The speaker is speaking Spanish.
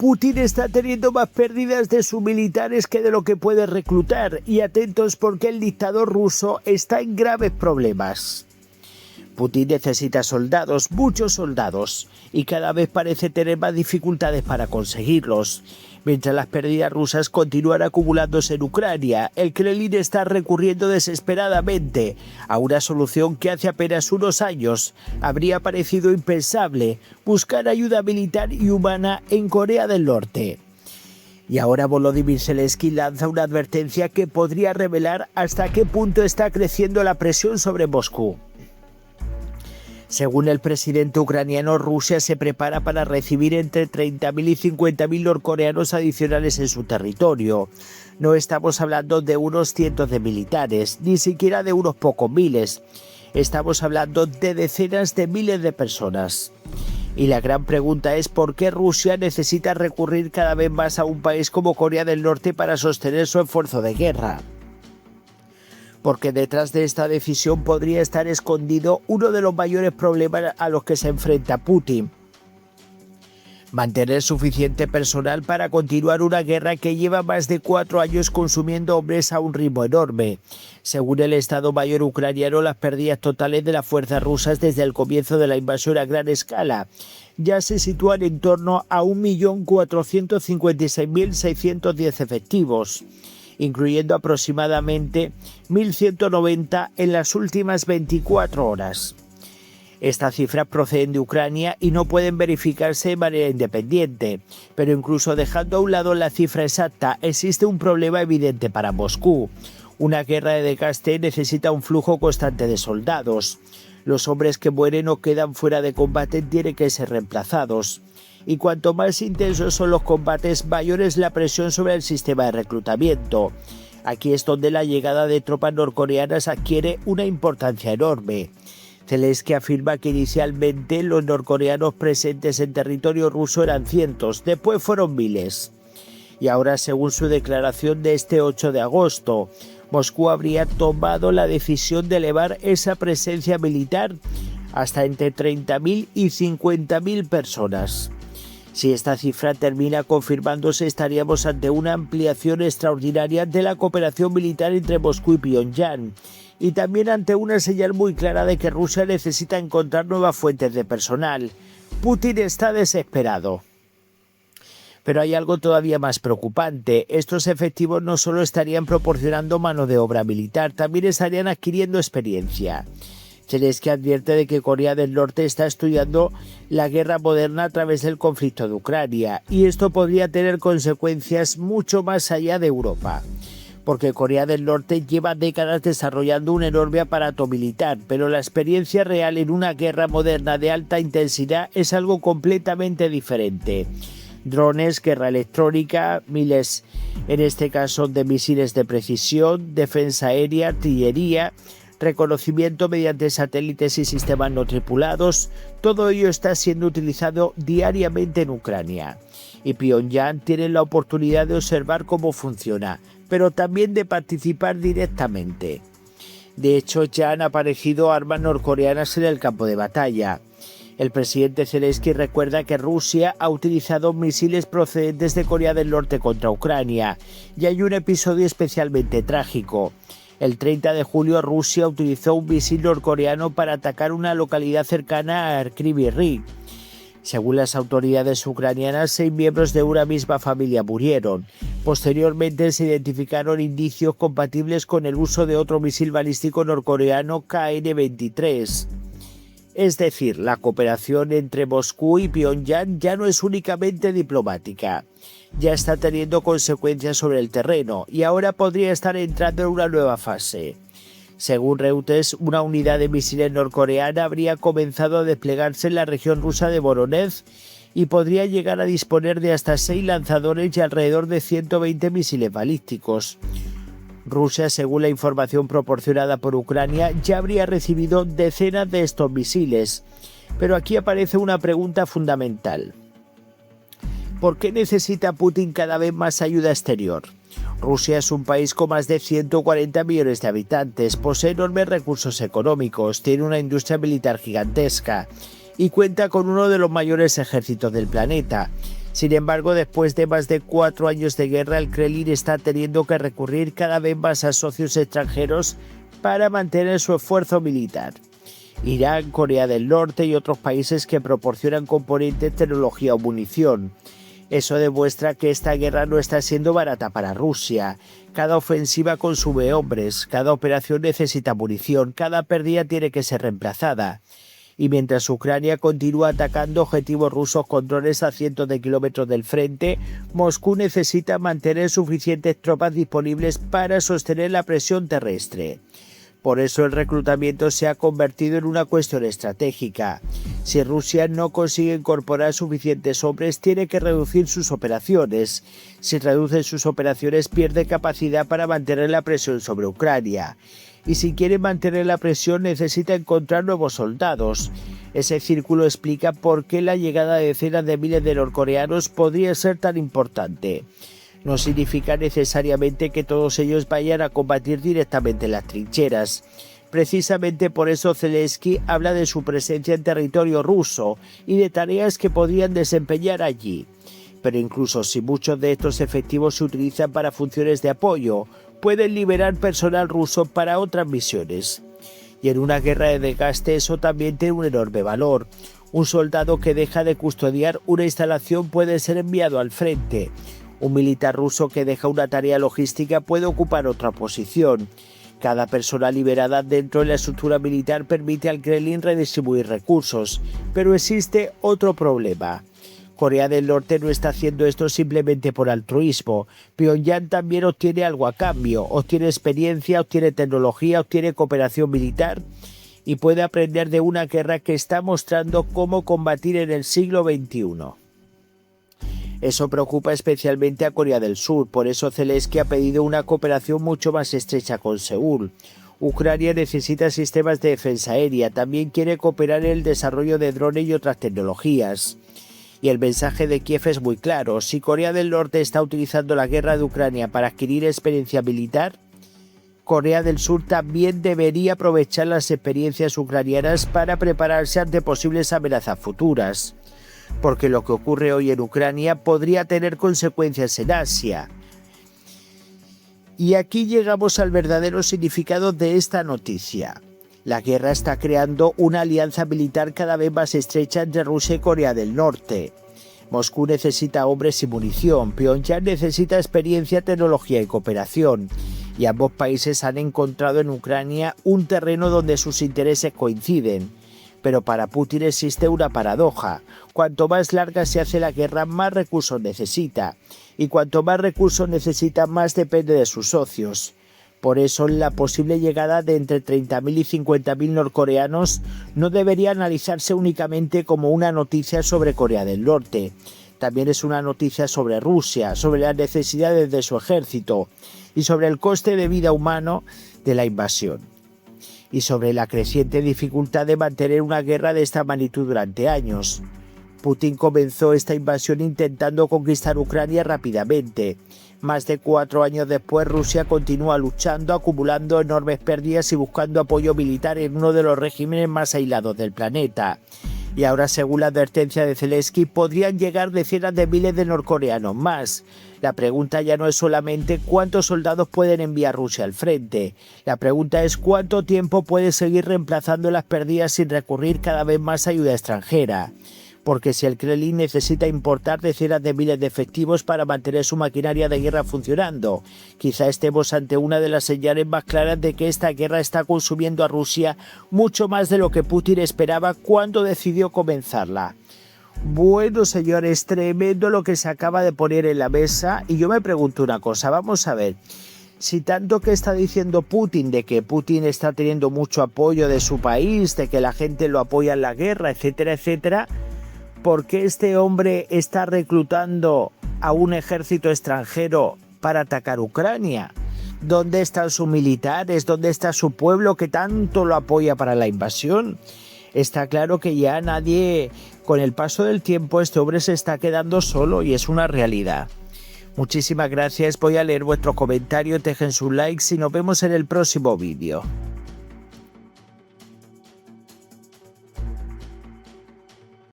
Putin está teniendo más pérdidas de sus militares que de lo que puede reclutar, y atentos porque el dictador ruso está en graves problemas. Putin necesita soldados, muchos soldados, y cada vez parece tener más dificultades para conseguirlos. Mientras las pérdidas rusas continúan acumulándose en Ucrania, el Kremlin está recurriendo desesperadamente a una solución que hace apenas unos años habría parecido impensable: buscar ayuda militar y humana en Corea del Norte. Y ahora Volodymyr Zelensky lanza una advertencia que podría revelar hasta qué punto está creciendo la presión sobre Moscú. Según el presidente ucraniano, Rusia se prepara para recibir entre 30.000 y 50.000 norcoreanos adicionales en su territorio. No estamos hablando de unos cientos de militares, ni siquiera de unos pocos miles. Estamos hablando de decenas de miles de personas. Y la gran pregunta es por qué Rusia necesita recurrir cada vez más a un país como Corea del Norte para sostener su esfuerzo de guerra. Porque detrás de esta decisión podría estar escondido uno de los mayores problemas a los que se enfrenta Putin: mantener suficiente personal para continuar una guerra que lleva más de 4 años consumiendo hombres a un ritmo enorme. Según el Estado Mayor ucraniano, las pérdidas totales de las fuerzas rusas desde el comienzo de la invasión a gran escala ya se sitúan en torno a 1.456.610 efectivos, incluyendo aproximadamente 1.190 en las últimas 24 horas. Estas cifras proceden de Ucrania y no pueden verificarse de manera independiente, pero incluso dejando a un lado la cifra exacta, existe un problema evidente para Moscú. Una guerra de desgaste necesita un flujo constante de soldados. Los hombres que mueren o quedan fuera de combate tienen que ser reemplazados. Y cuanto más intensos son los combates, mayor es la presión sobre el sistema de reclutamiento. Aquí es donde la llegada de tropas norcoreanas adquiere una importancia enorme. Zelensky afirma que inicialmente los norcoreanos presentes en territorio ruso eran cientos, después fueron miles. Y ahora, según su declaración de este 8 de agosto, Moscú habría tomado la decisión de elevar esa presencia militar hasta entre 30.000 y 50.000 personas. Si esta cifra termina confirmándose, estaríamos ante una ampliación extraordinaria de la cooperación militar entre Moscú y Pyongyang, y también ante una señal muy clara de que Rusia necesita encontrar nuevas fuentes de personal. Putin está desesperado. Pero hay algo todavía más preocupante: estos efectivos no solo estarían proporcionando mano de obra militar, también estarían adquiriendo experiencia. Zelensky advierte de que Corea del Norte está estudiando la guerra moderna a través del conflicto de Ucrania, y esto podría tener consecuencias mucho más allá de Europa. Porque Corea del Norte lleva décadas desarrollando un enorme aparato militar, pero la experiencia real en una guerra moderna de alta intensidad es algo completamente diferente. Drones, guerra electrónica, miles, en este caso, de misiles de precisión, defensa aérea, artillería, reconocimiento mediante satélites y sistemas no tripulados, todo ello está siendo utilizado diariamente en Ucrania. Y Pyongyang tiene la oportunidad de observar cómo funciona, pero también de participar directamente. De hecho, ya han aparecido armas norcoreanas en el campo de batalla. El presidente Zelensky recuerda que Rusia ha utilizado misiles procedentes de Corea del Norte contra Ucrania, y hay un episodio especialmente trágico. El 30 de julio Rusia utilizó un misil norcoreano para atacar una localidad cercana a Kryvyi Rih. Según las autoridades ucranianas, 6 miembros de una misma familia murieron. Posteriormente se identificaron indicios compatibles con el uso de otro misil balístico norcoreano KN-23. Es decir, la cooperación entre Moscú y Pyongyang ya no es únicamente diplomática. Ya está teniendo consecuencias sobre el terreno y ahora podría estar entrando en una nueva fase. Según Reuters, una unidad de misiles norcoreana habría comenzado a desplegarse en la región rusa de Voronezh y podría llegar a disponer de hasta 6 lanzadores y alrededor de 120 misiles balísticos. Rusia, según la información proporcionada por Ucrania, ya habría recibido decenas de estos misiles. Pero aquí aparece una pregunta fundamental: ¿por qué necesita Putin cada vez más ayuda exterior? Rusia es un país con más de 140 millones de habitantes, posee enormes recursos económicos, tiene una industria militar gigantesca y cuenta con uno de los mayores ejércitos del planeta. Sin embargo, después de más de 4 años de guerra, el Kremlin está teniendo que recurrir cada vez más a socios extranjeros para mantener su esfuerzo militar. Irán, Corea del Norte y otros países que proporcionan componentes, tecnología o munición. Eso demuestra que esta guerra no está siendo barata para Rusia. Cada ofensiva consume hombres, cada operación necesita munición, cada pérdida tiene que ser reemplazada. Y mientras Ucrania continúa atacando objetivos rusos con drones a cientos de kilómetros del frente, Moscú necesita mantener suficientes tropas disponibles para sostener la presión terrestre. Por eso el reclutamiento se ha convertido en una cuestión estratégica. Si Rusia no consigue incorporar suficientes hombres, tiene que reducir sus operaciones. Si reduce sus operaciones, pierde capacidad para mantener la presión sobre Ucrania. Y si quiere mantener la presión, necesita encontrar nuevos soldados. Ese círculo explica por qué la llegada de decenas de miles de norcoreanos podría ser tan importante. No significa necesariamente que todos ellos vayan a combatir directamente en las trincheras. Precisamente por eso Zelensky habla de su presencia en territorio ruso y de tareas que podrían desempeñar allí. Pero incluso si muchos de estos efectivos se utilizan para funciones de apoyo, pueden liberar personal ruso para otras misiones. Y en una guerra de desgaste eso también tiene un enorme valor. Un soldado que deja de custodiar una instalación puede ser enviado al frente. Un militar ruso que deja una tarea logística puede ocupar otra posición. Cada persona liberada dentro de la estructura militar permite al Kremlin redistribuir recursos, pero existe otro problema. Corea del Norte no está haciendo esto simplemente por altruismo. Pyongyang también obtiene algo a cambio, obtiene experiencia, obtiene tecnología, obtiene cooperación militar y puede aprender de una guerra que está mostrando cómo combatir en el siglo XXI. Eso preocupa especialmente a Corea del Sur, por eso Zelensky ha pedido una cooperación mucho más estrecha con Seúl. Ucrania necesita sistemas de defensa aérea, también quiere cooperar en el desarrollo de drones y otras tecnologías. Y el mensaje de Kiev es muy claro: si Corea del Norte está utilizando la guerra de Ucrania para adquirir experiencia militar, Corea del Sur también debería aprovechar las experiencias ucranianas para prepararse ante posibles amenazas futuras. Porque lo que ocurre hoy en Ucrania podría tener consecuencias en Asia. Y aquí llegamos al verdadero significado de esta noticia. La guerra está creando una alianza militar cada vez más estrecha entre Rusia y Corea del Norte. Moscú necesita hombres y munición, Pyongyang necesita experiencia, tecnología y cooperación. Y ambos países han encontrado en Ucrania un terreno donde sus intereses coinciden. Pero para Putin existe una paradoja. Cuanto más larga se hace la guerra, más recursos necesita. Y cuanto más recursos necesita, más depende de sus socios. Por eso, la posible llegada de entre 30.000 y 50.000 norcoreanos no debería analizarse únicamente como una noticia sobre Corea del Norte. También es una noticia sobre Rusia, sobre las necesidades de su ejército y sobre el coste de vida humano de la invasión. Y sobre la creciente dificultad de mantener una guerra de esta magnitud durante años. Putin comenzó esta invasión intentando conquistar Ucrania rápidamente. Más de 4 años después, Rusia continúa luchando, acumulando enormes pérdidas y buscando apoyo militar en uno de los regímenes más aislados del planeta. Y ahora, según la advertencia de Zelensky, podrían llegar decenas de miles de norcoreanos más. La pregunta ya no es solamente cuántos soldados pueden enviar Rusia al frente. La pregunta es cuánto tiempo puede seguir reemplazando las pérdidas sin recurrir cada vez más a ayuda extranjera. Porque si el Kremlin necesita importar decenas de miles de efectivos para mantener su maquinaria de guerra funcionando, quizá estemos ante una de las señales más claras de que esta guerra está consumiendo a Rusia mucho más de lo que Putin esperaba cuando decidió comenzarla. Bueno, señores, tremendo lo que se acaba de poner en la mesa y yo me pregunto una cosa, vamos a ver. Si tanto que está diciendo Putin de que Putin está teniendo mucho apoyo de su país, de que la gente lo apoya en la guerra, etcétera, etcétera, ¿por qué este hombre está reclutando a un ejército extranjero para atacar Ucrania? ¿Dónde están sus militares? ¿Dónde está su pueblo que tanto lo apoya para la invasión? Está claro que ya nadie, con el paso del tiempo, este hombre se está quedando solo y es una realidad. Muchísimas gracias, voy a leer vuestros comentarios, dejen sus likes y nos vemos en el próximo vídeo.